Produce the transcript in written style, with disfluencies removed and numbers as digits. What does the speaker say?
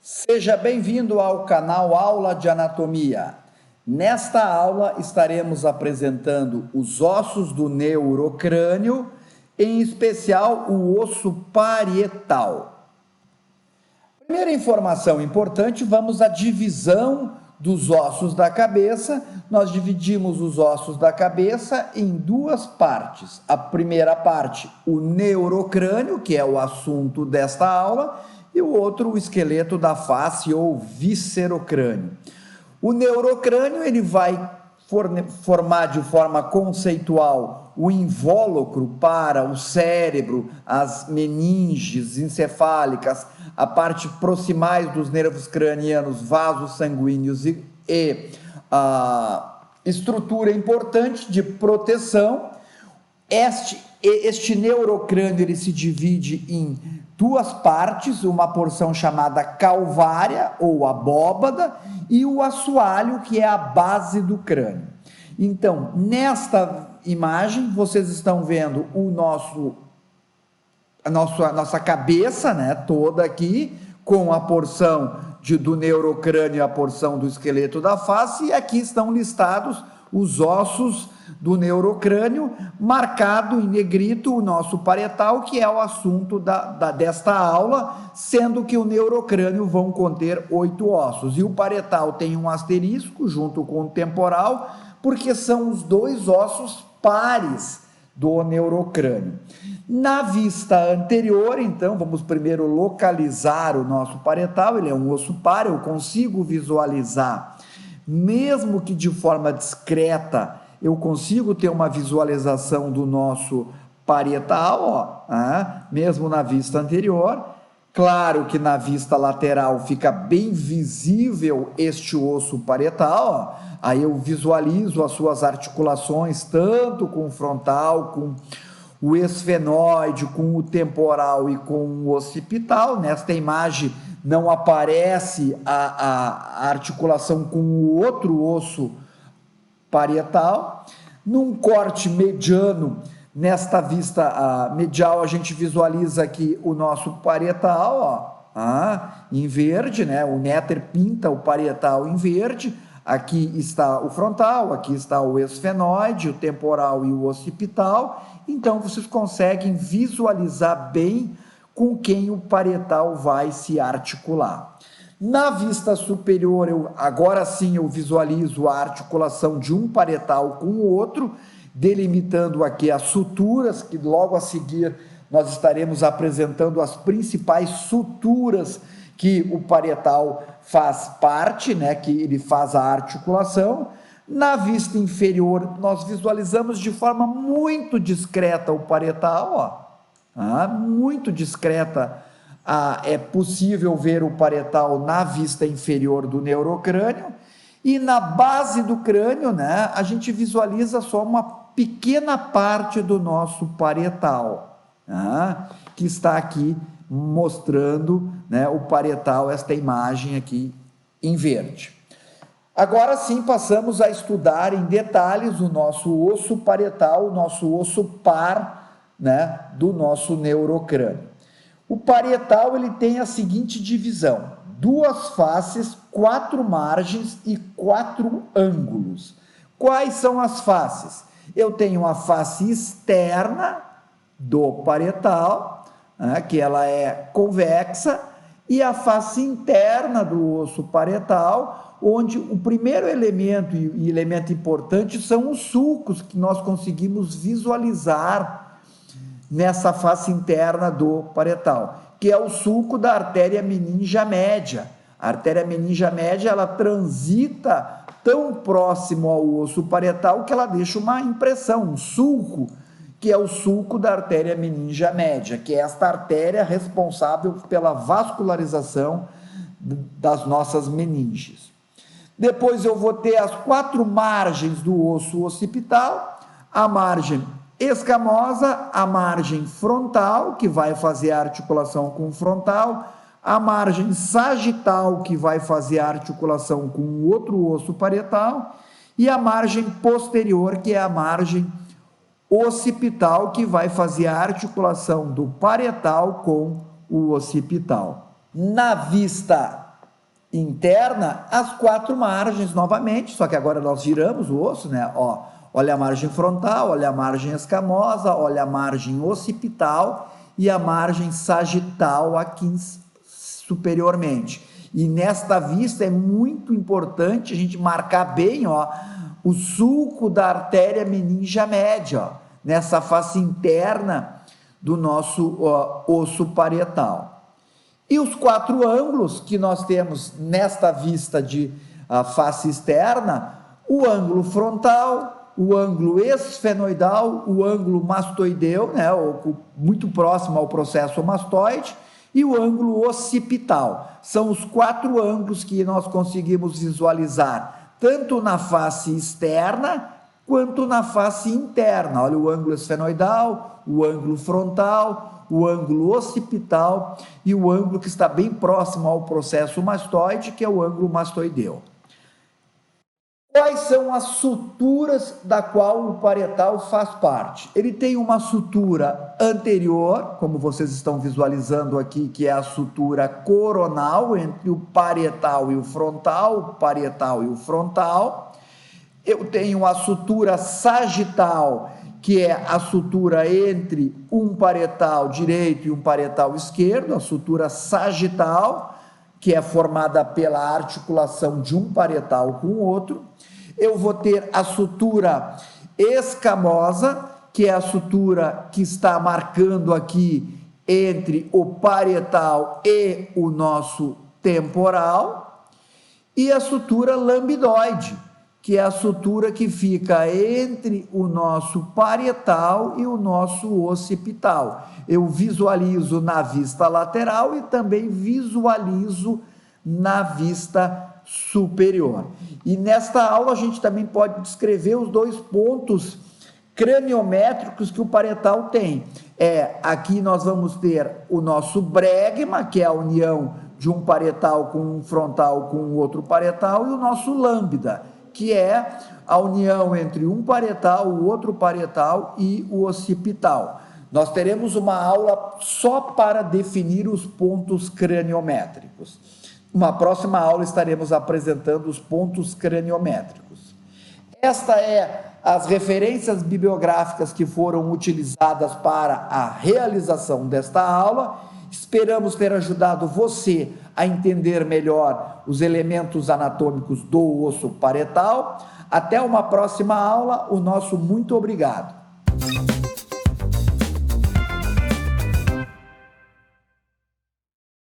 Seja bem-vindo ao canal Aula de Anatomia. Nesta aula estaremos apresentando os ossos do neurocrânio, em especial o osso parietal. Primeira informação importante, vamos à divisão dos ossos da cabeça. Nós dividimos os ossos da cabeça em duas partes. A primeira parte, o neurocrânio, que é o assunto desta aula, e o outro, o esqueleto da face ou viscerocrânio. O neurocrânio ele vai formar de forma conceitual o invólucro para o cérebro, as meninges encefálicas, a parte proximais dos nervos cranianos, vasos sanguíneos e a estrutura importante de proteção. Este neurocrânio ele se divide em duas partes, uma porção chamada calvária ou abóbada e o assoalho, que é a base do crânio. Então, nesta imagem, vocês estão vendo a nossa cabeça, né, toda aqui, com a porção do neurocrânio e a porção do esqueleto da face, e aqui estão listados os ossos do neurocrânio, marcado em negrito o nosso parietal, que é o assunto desta aula, sendo que o neurocrânio vão conter 8 ossos, e o parietal tem um asterisco junto com o temporal, porque são os dois ossos pares do neurocrânio. Na vista anterior, então, vamos primeiro localizar o nosso parietal. Ele é um osso par, eu consigo visualizar, mesmo que de forma discreta, eu consigo ter uma visualização do nosso parietal, mesmo na vista anterior. Claro que na vista lateral fica bem visível este osso parietal, aí eu visualizo as suas articulações, tanto com o frontal, com o esfenoide, com o temporal e com o occipital. Nesta imagem não aparece a articulação com o outro osso parietal. Num corte mediano, nesta vista medial, a gente visualiza aqui o nosso parietal, em verde, né? O Netter pinta o parietal em verde. Aqui está o frontal, aqui está o esfenoide, o temporal e o occipital. Então, vocês conseguem visualizar bem com quem o parietal vai se articular. Na vista superior, agora sim eu visualizo a articulação de um parietal com o outro, delimitando aqui as suturas, que logo a seguir nós estaremos apresentando as principais suturas que o parietal faz parte, né, que ele faz a articulação. Na vista inferior, nós visualizamos de forma muito discreta o parietal, muito discreta. É possível ver o parietal na vista inferior do neurocrânio, e na base do crânio, né, a gente visualiza só uma pequena parte do nosso parietal, que está aqui mostrando, né, o parietal, esta imagem aqui em verde. Agora sim, passamos a estudar em detalhes o nosso osso parietal, o nosso osso par, né, do nosso neurocrânio. O parietal ele tem a seguinte divisão: 2 faces, 4 margens e 4 ângulos. Quais são as faces? Eu tenho a face externa do parietal, que ela é convexa, e a face interna do osso parietal, onde o primeiro elemento e elemento importante são os sulcos que nós conseguimos visualizar nessa face interna do parietal, que é o sulco da artéria meningia média. A artéria meningia média, ela transita tão próximo ao osso parietal que ela deixa uma impressão, um sulco, que é o sulco da artéria meningia média, que é esta artéria responsável pela vascularização das nossas meninges. Depois eu vou ter as 4 margens do osso occipital, a margem escamosa, a margem frontal, que vai fazer a articulação com o frontal, a margem sagital, que vai fazer a articulação com o outro osso parietal, e a margem posterior, que é a margem occipital, que vai fazer a articulação do parietal com o occipital. Na vista interna, as 4 margens novamente, só que agora nós giramos o osso, né? Ó, olha a margem frontal, olha a margem escamosa, olha a margem occipital e a margem sagital aqui superiormente. E nesta vista é muito importante a gente marcar bem, ó, o sulco da artéria meningia média, ó, nessa face interna do nosso osso parietal. E os 4 ângulos que nós temos nesta vista de face externa, o ângulo frontal, o ângulo esfenoidal, o ângulo mastoideu, né, muito próximo ao processo mastoide, e o ângulo occipital. São os 4 ângulos que nós conseguimos visualizar, tanto na face externa, quanto na face interna. Olha o ângulo esfenoidal, o ângulo frontal, o ângulo occipital e o ângulo que está bem próximo ao processo mastoide, que é o ângulo mastoideu. Quais são as suturas da qual o parietal faz parte? Ele tem uma sutura anterior, como vocês estão visualizando aqui, que é a sutura coronal entre o parietal e o frontal, o parietal e o frontal. Eu tenho a sutura sagital, que é a sutura entre um parietal direito e um parietal esquerdo, a sutura sagital, que é formada pela articulação de um parietal com o outro. Eu vou ter a sutura escamosa, que é a sutura que está marcando aqui entre o parietal e o nosso temporal, e a sutura lambidoide, que é a sutura que fica entre o nosso parietal e o nosso occipital. Eu visualizo na vista lateral e também visualizo na vista superior. E nesta aula a gente também pode descrever os 2 pontos craniométricos que o parietal tem. Aqui nós vamos ter o nosso bregma, que é a união de um parietal com um frontal com o outro parietal, e o nosso lambda, que é a união entre um parietal, o outro parietal e o occipital. Nós teremos uma aula só para definir os pontos craniométricos. Uma próxima aula estaremos apresentando os pontos craniométricos. Esta é as referências bibliográficas que foram utilizadas para a realização desta aula. Esperamos ter ajudado você a entender melhor os elementos anatômicos do osso parietal. Até uma próxima aula. O nosso muito obrigado.